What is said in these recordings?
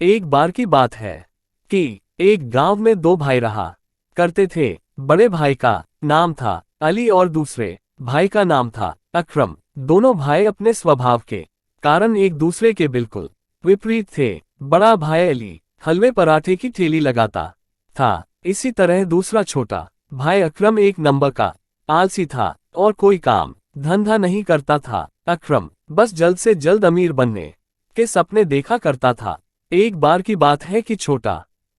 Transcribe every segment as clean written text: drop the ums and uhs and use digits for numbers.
एक बार की बात है कि एक गांव में दो भाई रहा करते थे। बड़े भाई का नाम था अली और दूसरे भाई का नाम था अकरम। दोनों भाई अपने स्वभाव के कारण एक दूसरे के बिल्कुल विपरीत थे। बड़ा भाई अली हलवे पराठे की ठेली लगाता था। इसी तरह दूसरा छोटा भाई अकरम एक नंबर का आलसी था और कोई काम धंधा नहीं करता था। अकरम बस जल्द से जल्द अमीर बनने के सपने देखा करता था। एक बार की बात है कि छोटा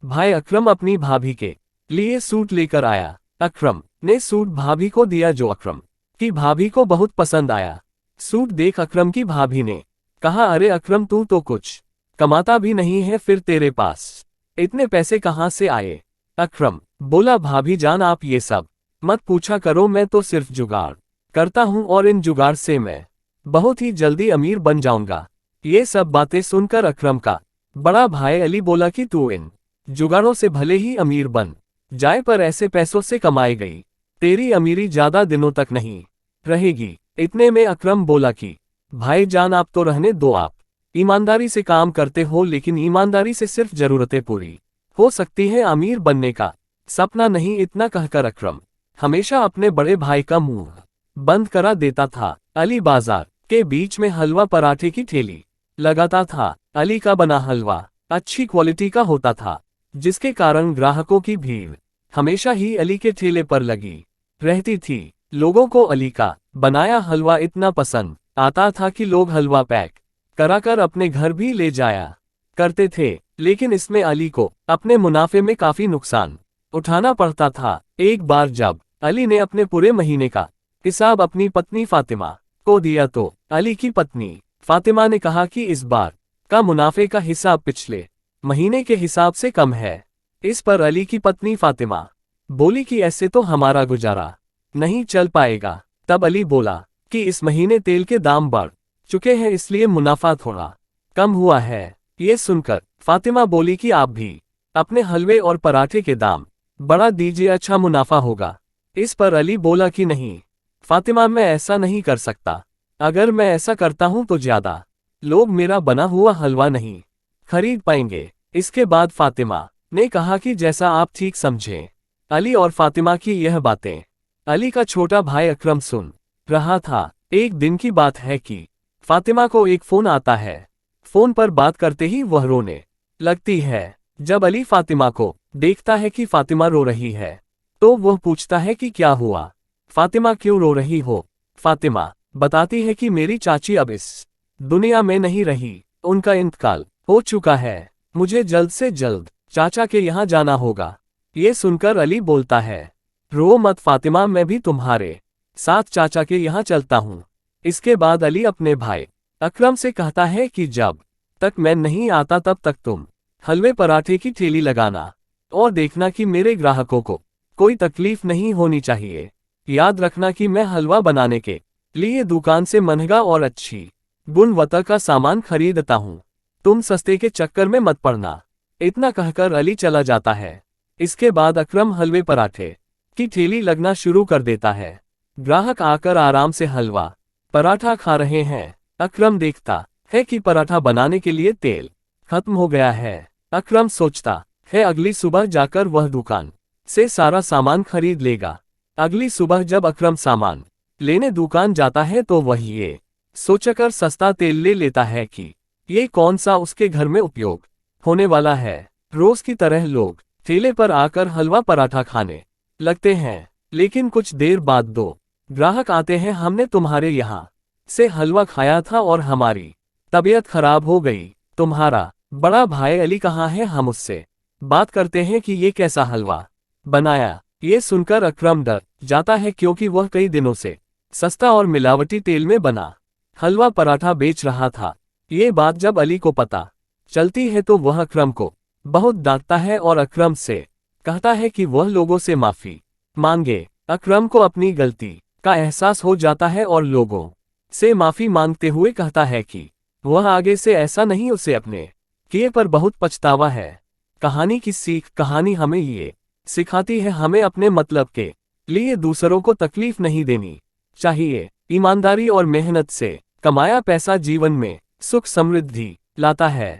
भाई अकरम अपनी भाभी के लिए सूट लेकर आया। अकरम ने सूट भाभी को दिया जो अकरम की भाभी को बहुत पसंद आया। सूट देख अकरम की भाभी ने कहा, अरे अकरम, तू तो कुछ कमाता भी नहीं है, फिर तेरे पास इतने पैसे कहाँ से आए? अकरम बोला, भाभी जान आप ये सब मत पूछा करो, मैं तो सिर्फ जुगाड़ करता हूँ और इन जुगाड़ से मैं बहुत ही जल्दी अमीर बन जाऊंगा। ये सब बातें सुनकर अकरम का बड़ा भाई अली बोला कि तू इन जुगाड़ों से भले ही अमीर बन जाए, पर ऐसे पैसों से कमाई गई तेरी अमीरी ज्यादा दिनों तक नहीं रहेगी। इतने में अकरम बोला कि भाई जान आप तो रहने दो, आप ईमानदारी से काम करते हो, लेकिन ईमानदारी से सिर्फ जरूरतें पूरी हो सकती है, अमीर बनने का सपना नहीं। इतना कहकर अकरम हमेशा अपने बड़े भाई का मुंह बंद करा देता था। अली बाजार के बीच में हलवा पराठे की ठेली लगाता था। अली का बना हलवा अच्छी क्वालिटी का होता था, जिसके कारण ग्राहकों की भीड़ हमेशा ही अली के ठेले पर लगी रहती थी। लोगों को अली का बनाया हलवा इतना पसंद आता था कि लोग हलवा पैक कराकर अपने घर भी ले जाया करते थे, लेकिन इसमें अली को अपने मुनाफे में काफी नुकसान उठाना पड़ता था। एक बार जब अली ने अपने पूरे महीने का हिसाब अपनी पत्नी फातिमा को दिया तो अली की पत्नी फातिमा ने कहा कि इस बार का मुनाफे का हिसाब पिछले महीने के हिसाब से कम है। इस पर अली की पत्नी फातिमा बोली कि ऐसे तो हमारा गुजारा नहीं चल पाएगा। तब अली बोला कि इस महीने तेल के दाम बढ़ चुके हैं, इसलिए मुनाफा थोड़ा कम हुआ है। ये सुनकर फातिमा बोली कि आप भी अपने हलवे और पराठे के दाम बढ़ा दीजिए, अच्छा मुनाफा होगा। इस पर अली बोला कि नहीं फातिमा, मैं ऐसा नहीं कर सकता। अगर मैं ऐसा करता हूं तो ज्यादा लोग मेरा बना हुआ हलवा नहीं खरीद पाएंगे। इसके बाद फातिमा ने कहा कि जैसा आप ठीक समझें। अली और फातिमा की यह बातें अली का छोटा भाई अकरम सुन रहा था। एक दिन की बात है कि फातिमा को एक फोन आता है। फोन पर बात करते ही वह रोने लगती है। जब अली फातिमा को देखता है कि फातिमा रो रही है, तो वह पूछता है कि क्या हुआ, फातिमा क्यों रो रही हो? फातिमा बताती है कि मेरी चाची अब इस दुनिया में नहीं रही, उनका इंतकाल हो चुका है, मुझे जल्द से जल्द चाचा के यहाँ जाना होगा। ये सुनकर अली बोलता है, रो मत फातिमा, मैं भी तुम्हारे साथ चाचा के यहाँ चलता हूँ। इसके बाद अली अपने भाई अकरम से कहता है कि जब तक मैं नहीं आता तब तक तुम हलवे पराठे की ठेली लगाना और देखना कि मेरे ग्राहकों को कोई तकलीफ नहीं होनी चाहिए। याद रखना कि मैं हलवा बनाने के लिए दुकान से महंगा और अच्छी गुणवत्ता का सामान खरीदता हूँ, तुम सस्ते के चक्कर में मत पड़ना। इतना कहकर अली चला जाता है। इसके बाद अकरम हलवे पराठे की ठेली लगना शुरू कर देता है। ग्राहक आकर आराम से हलवा पराठा खा रहे हैं। अकरम देखता है कि पराठा बनाने के लिए तेल खत्म हो गया है। अकरम सोचता है अगली सुबह जाकर वह दुकान से सारा सामान खरीद लेगा। अगली सुबह जब अकरम सामान लेने दुकान जाता है तो वह ये सोचकर सस्ता तेल ले लेता है कि ये कौन सा उसके घर में उपयोग होने वाला है। रोज की तरह लोग ठेले पर आकर हलवा पराठा खाने लगते हैं, लेकिन कुछ देर बाद दो ग्राहक आते हैं। हमने तुम्हारे यहाँ से हलवा खाया था और हमारी तबीयत खराब हो गई। तुम्हारा बड़ा भाई अली कहाँ है? हम उससे बात करते हैं कि ये कैसा हलवा बनाया। ये सुनकर अकरम डर जाता है, क्योंकि वह कई दिनों से सस्ता और मिलावटी तेल में बना हलवा पराठा बेच रहा था। ये बात जब अली को पता चलती है तो वह अकरम को बहुत डांटता है और अकरम से कहता है कि वह लोगों से माफी मांगे। अकरम को अपनी गलती का एहसास हो जाता है और लोगों से माफी मांगते हुए कहता है कि वह आगे से ऐसा नहीं उसे अपने किए पर बहुत पछतावा है। कहानी की सीख, कहानी हमें ये सिखाती है हमें अपने मतलब के लिए दूसरों को तकलीफ नहीं देनी चाहिए। ईमानदारी और मेहनत से कमाया पैसा जीवन में सुख समृद्धि लाता है।